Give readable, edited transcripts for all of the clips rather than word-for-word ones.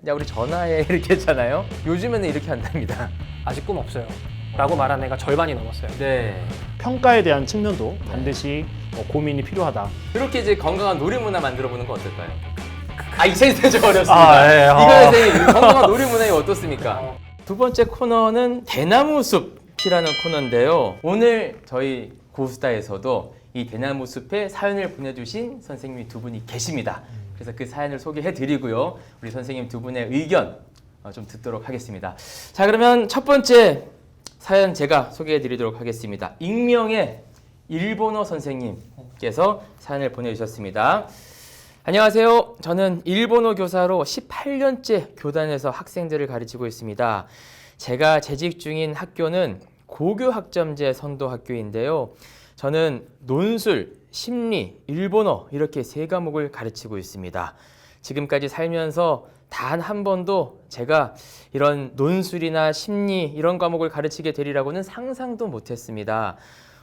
야 우리 전화해 이렇게 했잖아요. 요즘에는 이렇게 한답니다. 아직 꿈 없어요 라고 말한 애가 절반이 넘었어요. 네. 평가에 대한 측면도 반드시 고민이 필요하다. 그렇게 이제 건강한 놀이 문화 만들어 보는 거 어떨까요? 이 센스 좀 어렵습니다. 아, 예, 이거 선생님 건강한 놀이 문화에 어떻습니까? 두 번째 코너는 대나무 숲이라는 코너인데요. 오늘 저희 고수다에서도 이 대나무 숲에 사연을 보내주신 선생님이 두 분이 계십니다. 그래서 그 사연을 소개해드리고요. 우리 선생님 두 분의 의견 좀 듣도록 하겠습니다. 자, 그러면 첫 번째 사연 제가 소개해드리도록 하겠습니다. 익명의 일본어 선생님께서 사연을 보내주셨습니다. 안녕하세요. 저는 일본어 교사로 18년째 교단에서 학생들을 가르치고 있습니다. 제가 재직 중인 학교는 고교학점제 선도 학교인데요. 저는 논술, 심리, 일본어 이렇게 세 과목을 가르치고 있습니다. 지금까지 살면서 단 한 번도 제가 이런 논술이나 심리 이런 과목을 가르치게 되리라고는 상상도 못했습니다.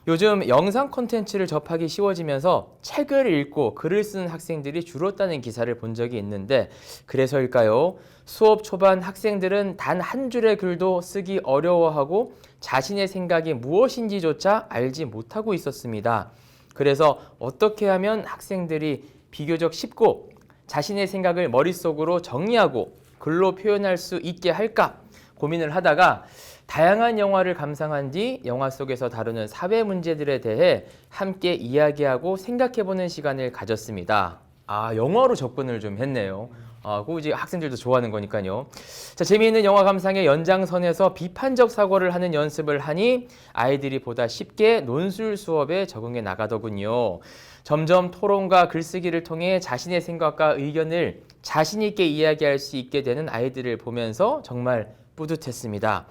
요즘 영상 콘텐츠를 접하기 쉬워지면서 책을 읽고 글을 쓰는 학생들이 줄었다는 기사를 본 적이 있는데 그래서일까요? 수업 초반 학생들은 단 한 줄의 글도 쓰기 어려워하고 자신의 생각이 무엇인지조차 알지 못하고 있었습니다. 그래서 어떻게 하면 학생들이 비교적 쉽고 자신의 생각을 머릿속으로 정리하고 글로 표현할 수 있게 할까 고민을 하다가 다양한 영화를 감상한 뒤 영화 속에서 다루는 사회 문제들에 대해 함께 이야기하고 생각해보는 시간을 가졌습니다. 영화로 접근을 좀 했네요. 그거 이제 학생들도 좋아하는 거니까요. 자, 재미있는 영화 감상의 연장선에서 비판적 사고를 하는 연습을 하니 아이들이 보다 쉽게 논술 수업에 적응해 나가더군요. 점점 토론과 글쓰기를 통해 자신의 생각과 의견을 자신 있게 이야기할 수 있게 되는 아이들을 보면서 정말 뿌듯했습니다.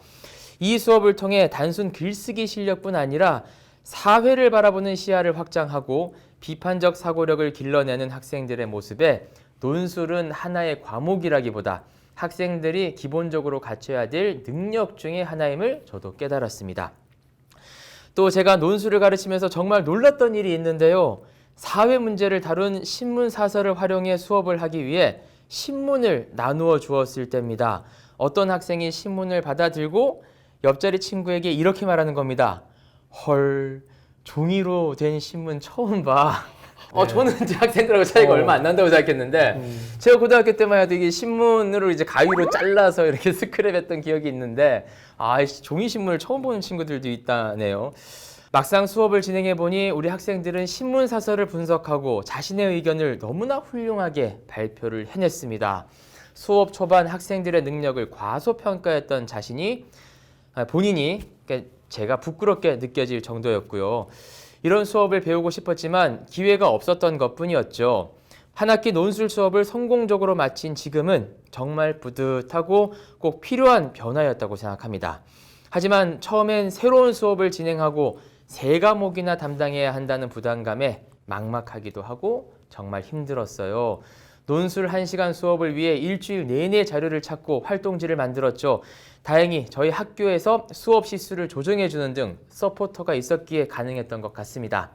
이 수업을 통해 단순 글쓰기 실력뿐 아니라 사회를 바라보는 시야를 확장하고 비판적 사고력을 길러내는 학생들의 모습에 논술은 하나의 과목이라기보다 학생들이 기본적으로 갖춰야 될 능력 중에 하나임을 저도 깨달았습니다. 또 제가 논술을 가르치면서 정말 놀랐던 일이 있는데요. 사회 문제를 다룬 신문 사설을 활용해 수업을 하기 위해 신문을 나누어 주었을 때입니다. 어떤 학생이 신문을 받아들고 옆자리 친구에게 이렇게 말하는 겁니다. 헐, 종이로 된 신문 처음 봐. 저는 이제 학생들하고 차이가 얼마 안 난다고 생각했는데 제가 고등학교 때만 해도 이게 신문으로 이제 가위로 잘라서 이렇게 스크랩했던 기억이 있는데 종이 신문을 처음 보는 친구들도 있다네요. 막상 수업을 진행해 보니 우리 학생들은 신문 사설을 분석하고 자신의 의견을 너무나 훌륭하게 발표를 해냈습니다. 수업 초반 학생들의 능력을 과소평가했던 본인이 제가 부끄럽게 느껴질 정도였고요. 이런 수업을 배우고 싶었지만 기회가 없었던 것뿐이었죠. 한 학기 논술 수업을 성공적으로 마친 지금은 정말 뿌듯하고 꼭 필요한 변화였다고 생각합니다. 하지만 처음엔 새로운 수업을 진행하고 세 과목이나 담당해야 한다는 부담감에 막막하기도 하고 정말 힘들었어요. 논술 1시간 수업을 위해 일주일 내내 자료를 찾고 활동지를 만들었죠. 다행히 저희 학교에서 수업 시수를 조정해주는 등 서포터가 있었기에 가능했던 것 같습니다.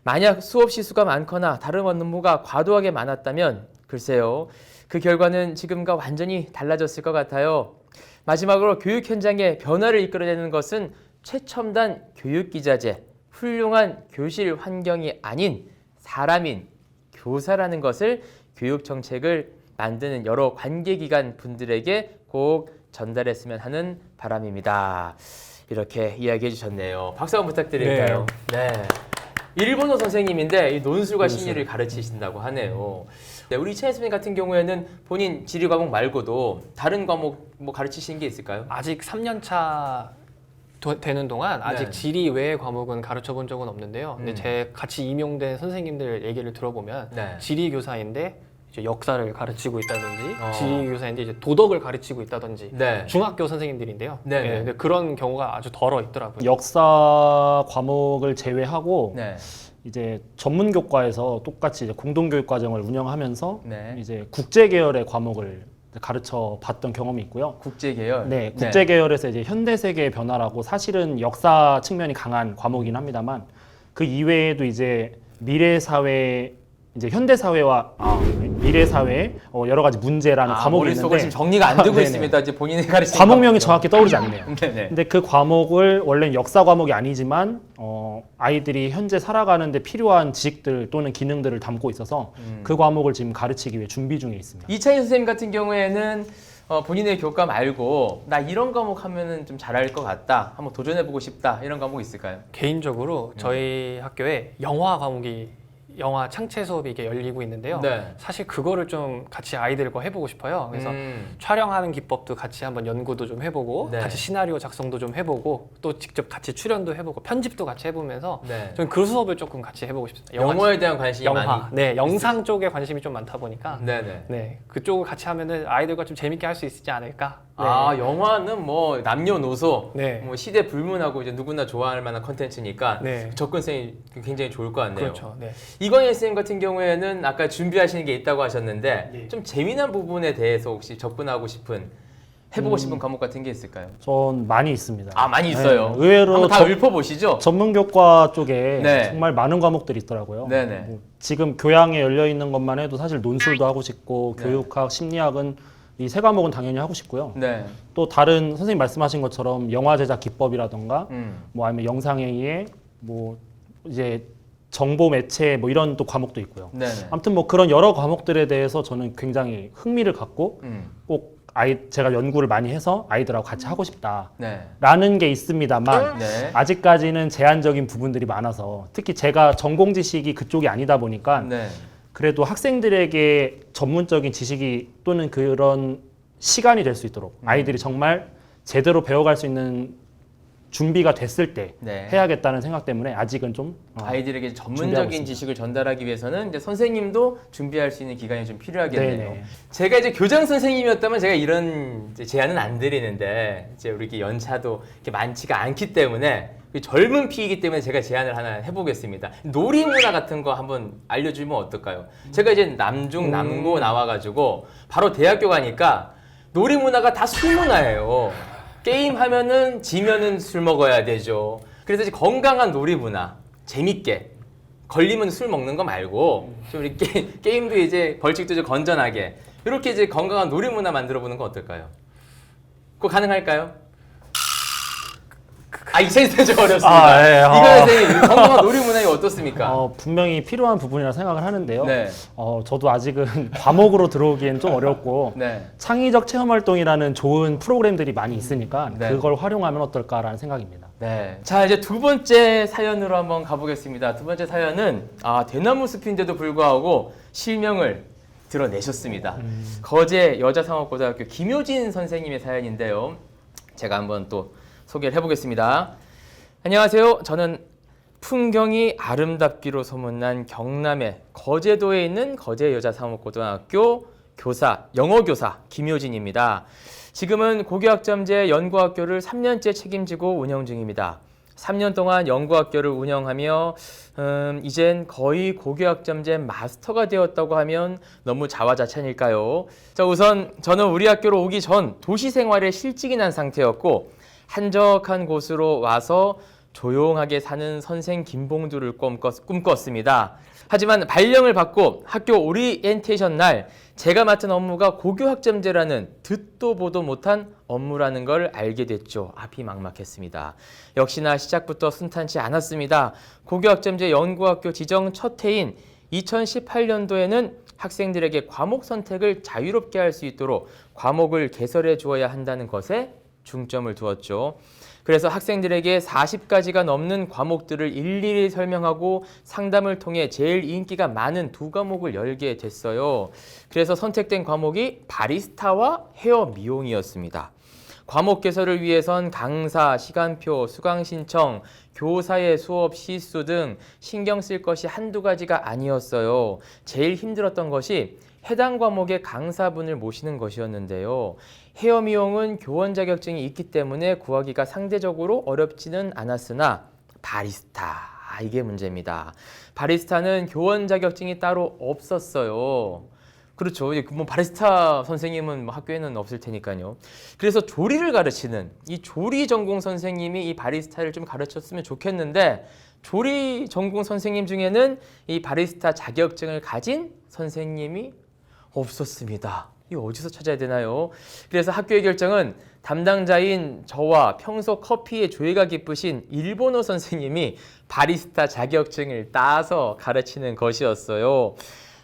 만약 수업 시수가 많거나 다른 업무가 과도하게 많았다면 글쎄요. 그 결과는 지금과 완전히 달라졌을 것 같아요. 마지막으로 교육 현장에 변화를 이끌어내는 것은 최첨단 교육기자재, 훌륭한 교실 환경이 아닌 사람인 교사라는 것을 교육 정책을 만드는 여러 관계기관 분들에게 꼭 전달했으면 하는 바람입니다. 이렇게 이야기해 주셨네요. 박수 한번 부탁드릴까요? 네. 일본어 선생님인데 이 논술과 심리를 가르치신다고 하네요. 네, 우리 이찬희 선생님 같은 경우에는 본인 지리 과목 말고도 다른 과목 뭐 가르치신 게 있을까요? 아직 3년 차 되는 동안 아직 지리 외의 과목은 가르쳐 본 적은 없는데요. 근데 제 같이 임용된 선생님들 얘기를 들어보면 지리 교사인데 이제 역사를 가르치고 있다든지 지리 교사인데 이제 도덕을 가르치고 있다든지 중학교 선생님들인데요. 근데 그런 경우가 아주 덜어 있더라고요. 역사 과목을 제외하고 이제 전문 교과에서 똑같이 이제 공동교육 과정을 운영하면서 이제 국제 계열의 과목을 가르쳐 봤던 경험이 있고요. 국제 계열? 네, 국제 계열에서 이제 현대 세계의 변화라고 사실은 역사 측면이 강한 과목이긴 합니다만 그 이외에도 이제 미래 사회, 이제 현대 사회와 미래 사회 여러 가지 문제라는 과목이 머릿속을 있는데 지금 정리가 안 되고 네네. 있습니다. 이제 본인이 가르치는 과목명이 정확히 떠오르지 않네요. 네네. 근데 그 과목을 원래는 역사 과목이 아니지만 아이들이 현재 살아가는데 필요한 지식들 또는 기능들을 담고 있어서 그 과목을 지금 가르치기 위해 준비 중에 있습니다. 이창희 선생님 같은 경우에는 본인의 교과 말고 나 이런 과목 하면은 좀 잘할 것 같다, 한번 도전해보고 싶다 이런 과목 있을까요? 개인적으로 저희 학교에 영화 과목이 영화 창체 수업이 이게 열리고 있는데요. 네. 사실 그거를 좀 같이 아이들과 해보고 싶어요. 그래서 촬영하는 기법도 같이 한번 연구도 좀 해보고 네. 같이 시나리오 작성도 좀 해보고 또 직접 같이 출연도 해보고 편집도 같이 해보면서 네. 저는 그 수업을 조금 같이 해보고 싶습니다. 영어에 대한 관심이 영화, 많이. 네, 영상 쪽에 관심이 좀 많다 보니까 네네. 네, 그쪽을 같이 하면은 아이들과 좀 재밌게 할 수 있지 않을까. 네. 영화는 뭐 남녀노소, 네. 뭐 시대 불문하고 이제 누구나 좋아할 만한 컨텐츠니까 네. 접근성이 굉장히 좋을 것 같네요. 그렇죠. 네. 이광현 선생님 같은 경우에는 아까 준비하시는 게 있다고 하셨는데 네. 좀 재미난 부분에 대해서 혹시 접근하고 싶은, 해보고 싶은 과목 같은 게 있을까요? 전 많이 있습니다. 많이 있어요. 네, 의외로 한번 다 읊어보시죠. 전문교과 쪽에 네. 정말 많은 과목들이 있더라고요. 네네. 뭐 지금 교양에 열려 있는 것만 해도 사실 논술도 하고 싶고 네. 교육학, 심리학은 이 세 과목은 당연히 하고 싶고요. 네. 또 다른 선생님 말씀하신 것처럼 영화 제작 기법이라던가 뭐 아니면 영상회의에 뭐 이제 정보 매체 뭐 이런 또 과목도 있고요. 네네. 아무튼 뭐 그런 여러 과목들에 대해서 저는 굉장히 흥미를 갖고 꼭 제가 연구를 많이 해서 아이들하고 같이 하고 싶다라는 네. 게 있습니다만 네. 아직까지는 제한적인 부분들이 많아서 특히 제가 전공 지식이 그쪽이 아니다 보니까 네. 그래도 학생들에게 전문적인 지식이 또는 그런 시간이 될 수 있도록 아이들이 정말 제대로 배워갈 수 있는 준비가 됐을 때 네. 해야겠다는 생각 때문에 아직은 좀 아이들에게 준비하고 전문적인 있습니다. 지식을 전달하기 위해서는 이제 선생님도 준비할 수 있는 기간이 좀 필요하겠네요. 네네. 제가 이제 교장 선생님이었다면 제가 이런 이제 제안은 안 드리는데 이제 우리 이렇게 연차도 이렇게 많지가 않기 때문에 젊은 피이기 때문에 제가 제안을 하나 해보겠습니다. 놀이문화 같은 거 한번 알려주면 어떨까요? 제가 이제 남중 남고 나와가지고 바로 대학교 가니까 놀이문화가 다 술문화예요. 게임 하면은 지면은 술 먹어야 되죠. 그래서 이제 건강한 놀이문화, 재밌게 걸리면 술 먹는 거 말고 좀 이렇게 게임도 이제 벌칙도 좀 건전하게 이렇게 이제 건강한 놀이문화 만들어 보는 거 어떨까요? 그거 가능할까요? 이 센스는 좀 어렵습니다. 네, 이거 선생님 건강한 놀이문화이 어떻습니까? 분명히 필요한 부분이라 생각을 하는데요. 네. 저도 아직은 과목으로 들어오기엔 좀 어렵고 네. 창의적 체험활동이라는 좋은 프로그램들이 많이 있으니까 네. 그걸 활용하면 어떨까라는 생각입니다. 네. 자, 이제 두 번째 사연으로 한번 가보겠습니다. 두 번째 사연은 대나무 숲인데도 불구하고 실명을 드러내셨습니다. 거제 여자상업고등학교 김효진 선생님의 사연인데요. 제가 한번 또 소개를 해보겠습니다. 안녕하세요. 저는 풍경이 아름답기로 소문난 경남의 거제도에 있는 거제 여자상업고등학교 영어교사 김효진입니다. 지금은 고교학점제 연구학교를 3년째 책임지고 운영 중입니다. 3년 동안 연구학교를 운영하며 이젠 거의 고교학점제 마스터가 되었다고 하면 너무 자화자찬일까요? 자, 우선 저는 우리 학교로 오기 전 도시 생활에 실직이 난 상태였고 한적한 곳으로 와서 조용하게 사는 선생 김봉두를 꿈꿨습니다. 하지만 발령을 받고 학교 오리엔테이션 날 제가 맡은 업무가 고교학점제라는 듣도 보도 못한 업무라는 걸 알게 됐죠. 앞이 막막했습니다. 역시나 시작부터 순탄치 않았습니다. 고교학점제 연구학교 지정 첫 해인 2018년도에는 학생들에게 과목 선택을 자유롭게 할 수 있도록 과목을 개설해 주어야 한다는 것에 중점을 두었죠. 그래서 학생들에게 40가지가 넘는 과목들을 일일이 설명하고 상담을 통해 제일 인기가 많은 두 과목을 열게 됐어요. 그래서 선택된 과목이 바리스타와 헤어 미용이었습니다. 과목 개설을 위해선 강사, 시간표, 수강 신청, 교사의 수업 시수 등 신경 쓸 것이 한두 가지가 아니었어요. 제일 힘들었던 것이 해당 과목의 강사분을 모시는 것이었는데요. 헤어 미용은 교원 자격증이 있기 때문에 구하기가 상대적으로 어렵지는 않았으나 바리스타, 이게 문제입니다. 바리스타는 교원 자격증이 따로 없었어요. 그렇죠. 뭐 바리스타 선생님은 뭐 학교에는 없을 테니까요. 그래서 조리를 가르치는 이 조리 전공 선생님이 이 바리스타를 좀 가르쳤으면 좋겠는데 조리 전공 선생님 중에는 이 바리스타 자격증을 가진 선생님이 없었습니다. 이거 어디서 찾아야 되나요? 그래서 학교의 결정은 담당자인 저와 평소 커피에 조예가 깊으신 일본어 선생님이 바리스타 자격증을 따서 가르치는 것이었어요.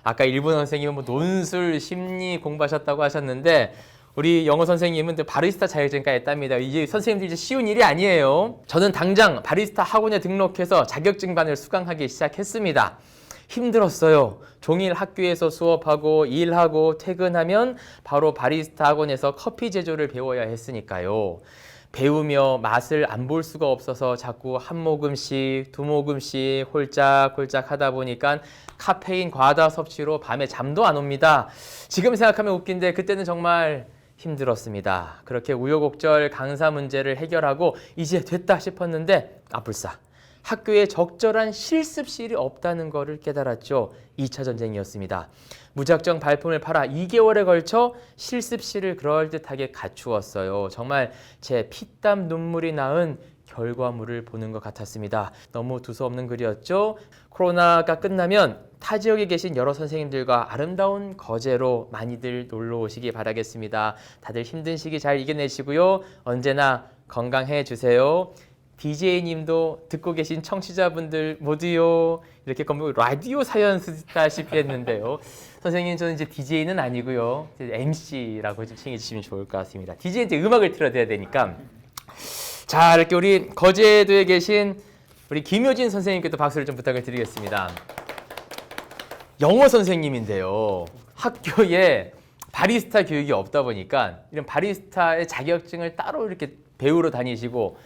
아까 일본어 선생님은 뭐 논술, 심리 공부하셨다고 하셨는데 우리 영어 선생님은 바리스타 자격증까지 땄습니다. 이제 선생님들 이제 쉬운 일이 아니에요. 저는 당장 바리스타 학원에 등록해서 자격증반을 수강하기 시작했습니다. 힘들었어요. 종일 학교에서 수업하고 일하고 퇴근하면 바로 바리스타 학원에서 커피 제조를 배워야 했으니까요. 배우며 맛을 안 볼 수가 없어서 자꾸 한 모금씩, 두 모금씩 홀짝홀짝 하다 보니까 카페인 과다 섭취로 밤에 잠도 안 옵니다. 지금 생각하면 웃긴데 그때는 정말 힘들었습니다. 그렇게 우여곡절 강사 문제를 해결하고 이제 됐다 싶었는데 아불싸. 학교에 적절한 실습실이 없다는 것을 깨달았죠. 2차 전쟁이었습니다. 무작정 발품을 팔아 2개월에 걸쳐 실습실을 그럴듯하게 갖추었어요. 정말 제 피땀 눈물이 낳은 결과물을 보는 것 같았습니다. 너무 두서없는 글이었죠. 코로나가 끝나면 타 지역에 계신 여러 선생님들과 아름다운 거제로 많이들 놀러 오시기 바라겠습니다. 다들 힘든 시기 잘 이겨내시고요. 언제나 건강해 주세요. DJ님도 듣고 계신 청취자분들 모두요. 이렇게 라디오 사연 쓰다시피 했는데요. 선생님 저는 이제 DJ는 아니고요. MC라고 좀 칭해주시면 좋을 것 같습니다. DJ는 이제 음악을 틀어드려야 되니까. 자, 이렇게 우리 거제도에 계신 우리 김효진 선생님께도 박수를 좀 부탁을 드리겠습니다. 영어 선생님인데요. 학교에 바리스타 교육이 없다 보니까 이런 바리스타의 자격증을 따로 이렇게 배우러 다니시고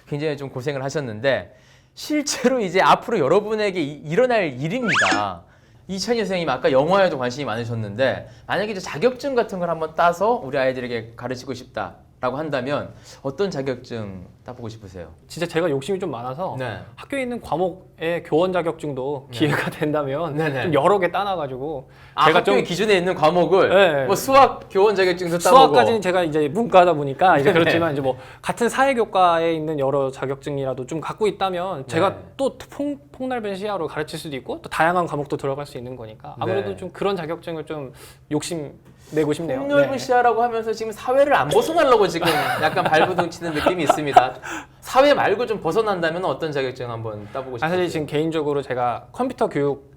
굉장히 좀 고생을 하셨는데 실제로 이제 앞으로 여러분에게 일어날 일입니다. 이찬희 선생님 아까 영화에도 관심이 많으셨는데 만약에 이제 자격증 같은 걸 한번 따서 우리 아이들에게 가르치고 싶다라고 한다면 어떤 자격증 따보고 싶으세요? 진짜 제가 욕심이 좀 많아서 네. 학교에 있는 과목의 교원 자격증도 네. 기회가 된다면 네네. 좀 여러 개 따놔가지고 제가 학교의 기준에 있는 과목을 네. 뭐 수학 교원 자격증도 따보고 수학까지는 제가 이제 문과다 보니까 이제 네. 그렇지만 이제 뭐 같은 사회교과에 있는 여러 자격증이라도 좀 갖고 있다면 제가 네. 또 폭넓은 시야로 가르칠 수도 있고 또 다양한 과목도 들어갈 수 있는 거니까 아무래도 네. 좀 그런 자격증을 좀 욕심 내고 싶네요. 폭넓은 네. 시야라고 하면서 지금 사회를 안 벗어나려고 지금 약간 발버둥 치는 느낌이 있습니다. 사회 말고 좀 벗어난다면 어떤 자격증 한번 따보고 싶으세요? 사실 지금 개인적으로 제가 컴퓨터 교육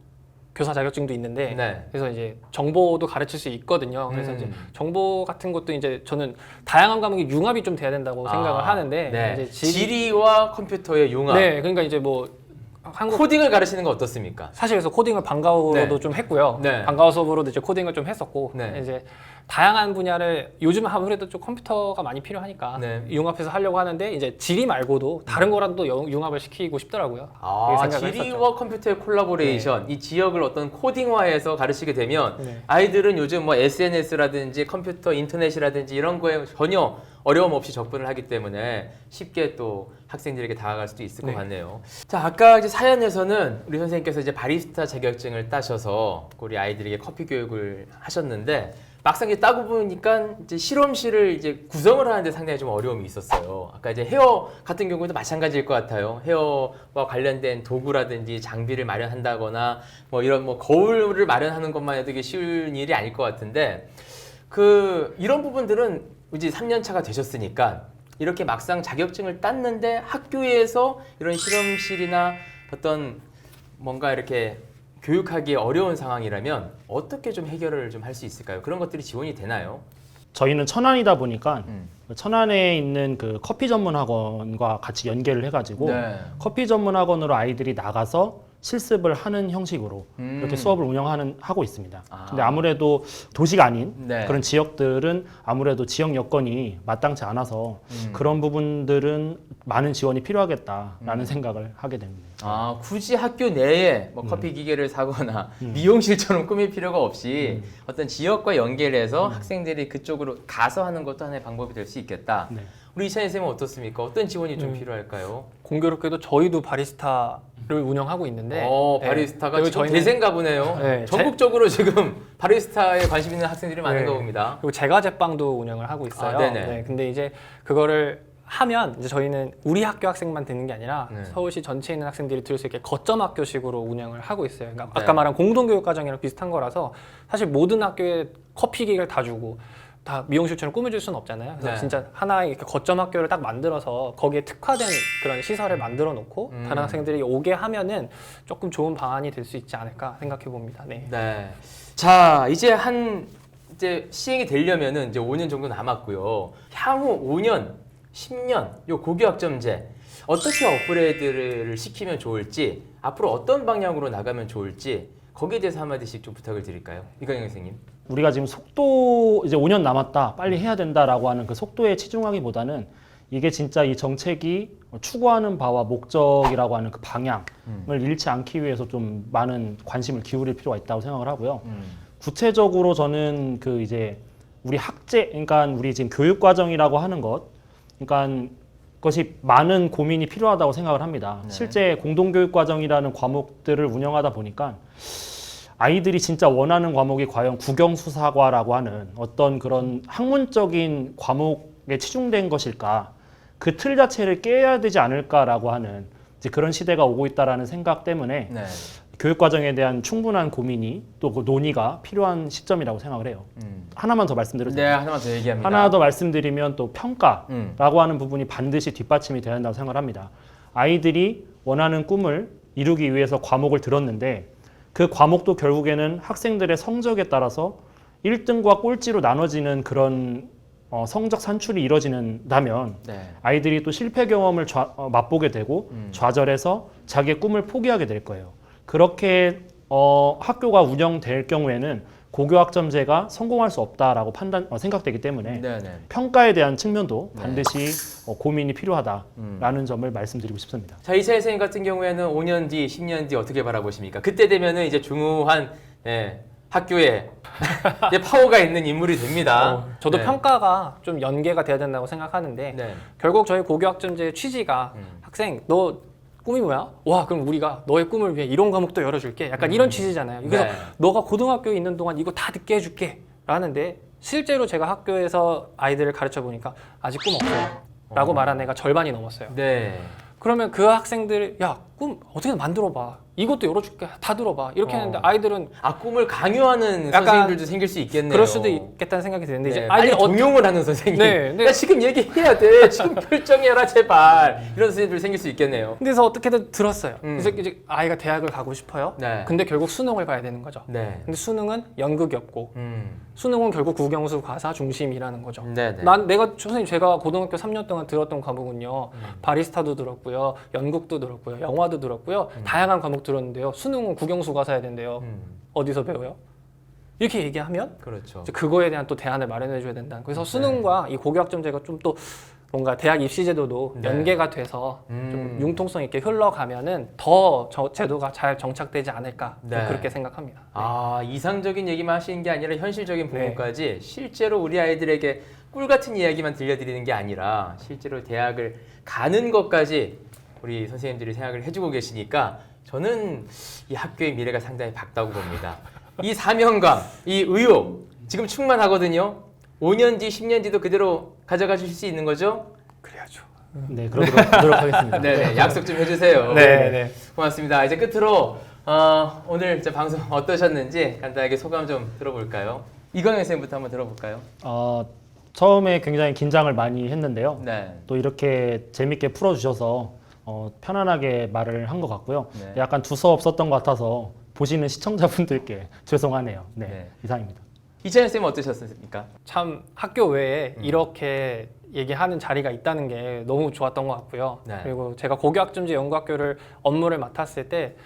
교사 자격증도 있는데 네. 그래서 이제 정보도 가르칠 수 있거든요. 그래서 이제 음. 정보 같은 것도 이제 저는 다양한 과목이 융합이 좀 돼야 된다고 생각을 하는데 네. 이제 지리와 컴퓨터의 융합. 네, 그러니까 이제 뭐 한국 코딩을 가르치는 거 어떻습니까? 사실 그래서 코딩을 방과후로도 네. 좀 했고요. 네. 방과후 수업으로도 이제 코딩을 좀 했었고 네. 이제 다양한 분야를 요즘 아무래도 좀 컴퓨터가 많이 필요하니까 네. 융합해서 하려고 하는데 이제 지리 말고도 다른 거라도 융합을 시키고 싶더라고요. 그렇게 생각을 지리와 했었죠. 컴퓨터의 콜라보레이션, 이 지역을 어떤 코딩화해서 가르치게 되면 네. 아이들은 요즘 뭐 SNS라든지 컴퓨터, 인터넷이라든지 이런 거에 전혀 어려움 없이 접근을 하기 때문에 쉽게 또 학생들에게 다가갈 수도 있을 것 네. 같네요. 자, 아까 이제 사연에서는 우리 선생님께서 이제 바리스타 자격증을 따셔서 우리 아이들에게 커피 교육을 하셨는데 막상 이제 따고 보니까 이제 실험실을 이제 구성을 하는데 상당히 좀 어려움이 있었어요. 아까 이제 헤어 같은 경우도 마찬가지일 것 같아요. 헤어와 관련된 도구라든지 장비를 마련한다거나 뭐 이런 뭐 거울을 마련하는 것만 해도 이게 쉬운 일이 아닐 것 같은데 이런 부분들은 이제 3년 차가 되셨으니까 이렇게 막상 자격증을 땄는데 학교에서 이런 실험실이나 어떤 뭔가 이렇게 교육하기 어려운 상황이라면 어떻게 좀 해결을 좀 할 수 있을까요? 그런 것들이 지원이 되나요? 저희는 천안이다 보니까 천안에 있는 그 커피 전문 학원과 같이 연계를 해가지고 네. 커피 전문 학원으로 아이들이 나가서 실습을 하는 형식으로 이렇게 수업을 하고 있습니다. 근데 아무래도 도시가 아닌 네. 그런 지역들은 아무래도 지역 여건이 마땅치 않아서 그런 부분들은 많은 지원이 필요하겠다라는 생각을 하게 됩니다. 굳이 학교 내에 뭐 커피 기계를 사거나 미용실처럼 꾸밀 필요가 없이 어떤 지역과 연계해서 학생들이 그쪽으로 가서 하는 것도 하나의 방법이 될 수 있겠다. 네. 우리 이찬희 쌤은 어떻습니까? 어떤 지원이 좀 필요할까요? 공교롭게도 저희도 바리스타를 운영하고 있는데 바리스타가 네. 지금 저희는- 대세인가 보네요. 네, 전국적으로 지금 바리스타에 관심 있는 학생들이 많은가 네. 봅니다. 그리고 제과 제빵도 운영을 하고 있어요. 네네. 네, 근데 이제 그거를 하면 이제 저희는 우리 학교 학생만 듣는 게 아니라 서울시 전체에 있는 학생들이 들을 수 있게 거점 학교식으로 운영을 하고 있어요. 그러니까 아까 말한 공동교육과정이랑 비슷한 거라서 사실 모든 학교에 커피 기계를 다 주고 다 미용실처럼 꾸며줄 수는 없잖아요. 그래서 진짜 하나의 이렇게 거점 학교를 딱 만들어서 거기에 특화된 그런 시설을 만들어 놓고 다른 학생들이 오게 하면은 조금 좋은 방안이 될 수 있지 않을까 생각해 봅니다. 네. 네. 자, 이제 시행이 되려면은 이제 5년 정도 남았고요. 향후 5년, 10년 요 고교학점제 어떻게 업그레이드를 시키면 좋을지, 앞으로 어떤 방향으로 나가면 좋을지 거기에 대해서 한마디씩 좀 부탁을 드릴까요? 이강영 선생님. 우리가 지금 속도 이제 5년 남았다, 빨리 해야 된다라고 하는 그 속도에 치중하기보다는 이게 진짜 이 정책이 추구하는 바와 목적이라고 하는 그 방향을 잃지 않기 위해서 좀 많은 관심을 기울일 필요가 있다고 생각을 하고요. 구체적으로 저는 그 이제 우리 학제, 그러니까 우리 지금 교육 과정이라고 하는 것, 그러니까 그것이 많은 고민이 필요하다고 생각을 합니다. 네. 실제 공동교육 과정이라는 과목들을 운영하다 보니까 아이들이 진짜 원하는 과목이 과연 국영수사과라고 하는 어떤 그런 학문적인 과목에 치중된 것일까? 그 틀 자체를 깨야 되지 않을까라고 하는 이제 그런 시대가 오고 있다라는 생각 때문에 네. 교육 과정에 대한 충분한 고민이 또 그 논의가 필요한 시점이라고 생각을 해요. 하나만 더 말씀드려도 네, 돼요? 하나만 더 얘기합니다. 하나 더 말씀드리면 또 평가라고 하는 부분이 반드시 뒷받침이 돼야 한다고 생각을 합니다. 아이들이 원하는 꿈을 이루기 위해서 과목을 들었는데 그 과목도 결국에는 학생들의 성적에 따라서 1등과 꼴찌로 나눠지는 그런 성적 산출이 이루어진다면 네. 아이들이 또 실패 경험을 맛보게 되고 좌절해서 자기의 꿈을 포기하게 될 거예요. 그렇게 학교가 운영될 경우에는 고교학점제가 성공할 수 없다라고 생각되기 때문에 네네. 평가에 대한 측면도 반드시 고민이 필요하다라는 점을 말씀드리고 싶습니다. 자, 이차희 선생님 같은 경우에는 5년 뒤, 10년 뒤 어떻게 바라보십니까? 그때 되면은 이제 중후한 학교에 이제 파워가 있는 인물이 됩니다. 저도 네. 평가가 좀 연계가 돼야 된다고 생각하는데 네. 결국 저희 고교학점제의 취지가 학생 너 꿈이 뭐야? 와 그럼 우리가 너의 꿈을 위해 이런 과목도 열어줄게. 약간 이런 취지잖아요. 그래서 네. 너가 고등학교에 있는 동안 이거 다 듣게 해줄게 라는데 실제로 제가 학교에서 아이들을 가르쳐 보니까 아직 꿈 없어요 라고 말한 애가 절반이 넘었어요. 네. 그러면 그 학생들이 야 꿈 어떻게든 만들어봐. 이것도 열어줄게. 다 들어봐. 이렇게 했는데 아이들은 꿈을 강요하는 약간 선생님들도 생길 수 있겠네요. 그럴 수도 있겠다는 생각이 드는데 네. 이제 아니 아이들이 종용을 하는 선생님. 네, 네. 야, 지금 얘기해야 돼. 지금 결정해라 제발. 이런 선생님들 생길 수 있겠네요. 그래서 어떻게든 들었어요. 그래서 이제 아이가 대학을 가고 싶어요. 네. 근데 결국 수능을 봐야 되는 거죠. 네. 근데 수능은 연극이 없고 수능은 결국 국영수 과사 중심이라는 거죠. 네네. 선생님 제가 고등학교 3년 동안 들었던 과목은요. 바리스타도 들었고요. 연극도 들었고요. 영화도 들었고요. 다양한 과목 들었는데요. 수능은 국영수 과사야 된대요. 어디서 배워요? 이렇게 얘기하면 그렇죠. 이제 그거에 대한 또 대안을 마련해 줘야 된다. 그래서 수능과 이 고교학점제가 좀 또 뭔가 대학 입시 제도도 연계가 돼서 좀 융통성 있게 흘러가면은 더 제도가 잘 정착되지 않을까 좀 네. 그렇게 생각합니다. 이상적인 얘기만 하시는 게 아니라 현실적인 부분까지 실제로 우리 아이들에게 꿀 같은 이야기만 들려드리는 게 아니라 실제로 대학을 가는 것까지 우리 선생님들이 생각을 해주고 계시니까 저는 이 학교의 미래가 상당히 밝다고 봅니다. 이 사명감, 이 의욕 지금 충만하거든요. 5년 뒤, 10년 뒤도 그대로 가져가 주실 수 있는 거죠? 그래야죠. 네, 그러도록 하겠습니다. 네, 약속 좀 해주세요. 네. 고맙습니다. 이제 끝으로 오늘 방송 어떠셨는지 간단하게 소감 좀 들어볼까요? 이광현 선생님부터 한번 들어볼까요? 처음에 굉장히 긴장을 많이 했는데요. 네. 또 이렇게 재밌게 풀어주셔서 편안하게 말을 한 것 같고요. 네. 약간 두서없었던 것 같아서 보시는 시청자분들께 죄송하네요. 네. 이상입니다. 이찬현 선생님 어떠셨습니까? 참 학교 외에 이렇게 얘기하는 자리가 있다는 게 너무 좋았던 것 같고요. 네. 그리고 제가 고교학점제 연구학교를 업무를 맡았을 때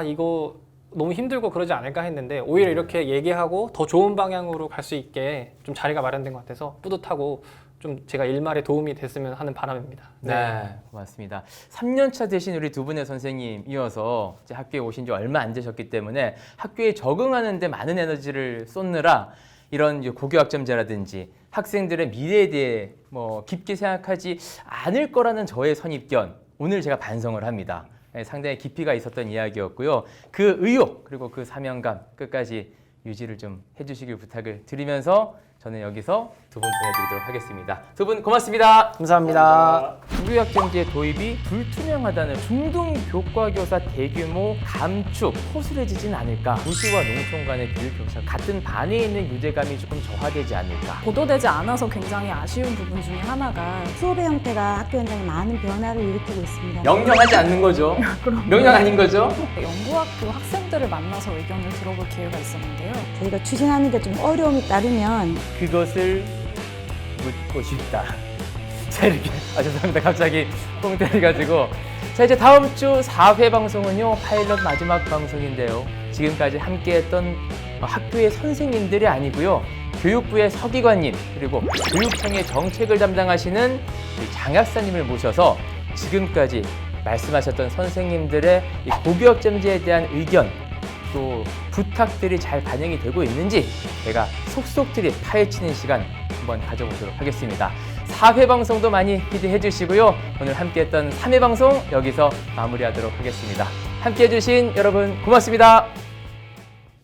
이거 너무 힘들고 그러지 않을까 했는데 오히려 이렇게 얘기하고 더 좋은 방향으로 갈 수 있게 좀 자리가 마련된 것 같아서 뿌듯하고 좀 제가 일말에 도움이 됐으면 하는 바람입니다. 네, 고맙습니다. 3년차 되신 우리 두 분의 선생님이어서 이제 학교에 오신 지 얼마 안 되셨기 때문에 학교에 적응하는 데 많은 에너지를 쏟느라 이런 고교학점제라든지 학생들의 미래에 대해 깊게 생각하지 않을 거라는 저의 선입견 오늘 제가 반성을 합니다. 상당히 깊이가 있었던 이야기였고요. 그 의욕 그리고 그 사명감 끝까지 유지를 좀 해주시길 부탁을 드리면서 저는 여기서 두 분 보내드리도록 하겠습니다. 두 분 고맙습니다. 감사합니다. 국유학점제 도입이 불투명하다는 중등 교과교사 대규모 감축 허술해지진 않을까? 도시와 농촌 간의 교육 격차 같은 반에 있는 유대감이 조금 저하되지 않을까? 보도되지 않아서 굉장히 아쉬운 부분 중에 하나가 수업의 형태가 학교 현장에 많은 변화를 일으키고 있습니다. 명령하지 않는 거죠? 명령 아닌 거죠? 연구학교 학생들을 만나서 의견을 들어볼 기회가 있었는데요. 저희가 추진하는 데 좀 어려움이 따르면 그것을 묻고 싶다. 자, 이렇게. 죄송합니다. 갑자기 뽕 때려가지고. 자, 이제 다음 주 4회 방송은요, 파일럿 마지막 방송인데요. 지금까지 함께했던 학교의 선생님들이 아니고요. 교육부의 서기관님, 그리고 교육청의 정책을 담당하시는 장약사님을 모셔서 지금까지 말씀하셨던 선생님들의 이 고교학점제에 대한 의견, 또 부탁들이 잘 반영이 되고 있는지 제가 속속들이 파헤치는 시간 한번 가져보도록 하겠습니다. 4회 방송도 많이 기대해 주시고요. 오늘 함께했던 3회 방송 여기서 마무리하도록 하겠습니다. 함께해 주신 여러분 고맙습니다.